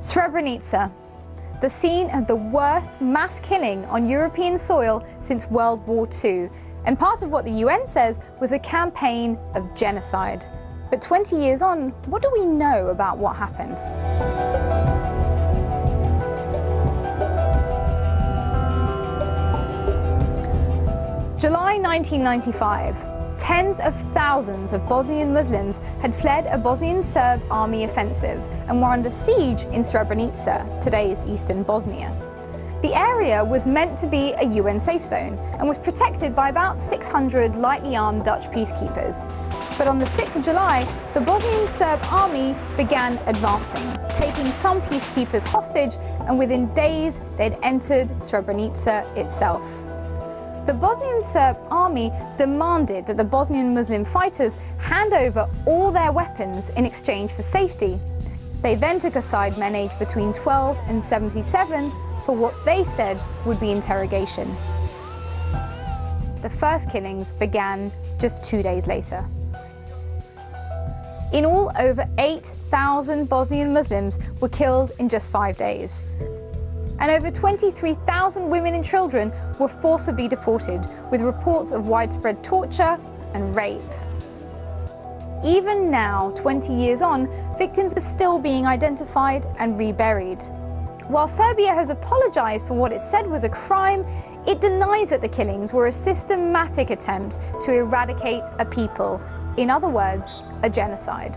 Srebrenica, the scene of the worst mass killing on European soil since World War II, and part of what the UN says was a campaign of genocide. But 20 years on, what do we know about what happened? July 1995. Tens of thousands of Bosnian Muslims had fled a Bosnian Serb army offensive and were under siege in Srebrenica, today's eastern Bosnia. The area was meant to be a UN safe zone and was protected by about 600 lightly armed Dutch peacekeepers. But on the 6th of July, the Bosnian Serb army began advancing, taking some peacekeepers hostage, and within days they'd entered Srebrenica itself. The Bosnian Serb army demanded that the Bosnian Muslim fighters hand over all their weapons in exchange for safety. They then took aside men aged between 12 and 77 for what they said would be interrogation. The first killings began just 2 days later. In all, over 8,000 Bosnian Muslims were killed in just 5 days. And over 23,000 women and children were forcibly deported, with reports of widespread torture and rape. Even now, 20 years on, victims are still being identified and reburied. While Serbia has apologized for what it said was a crime, it denies that the killings were a systematic attempt to eradicate a people. In other words, a genocide.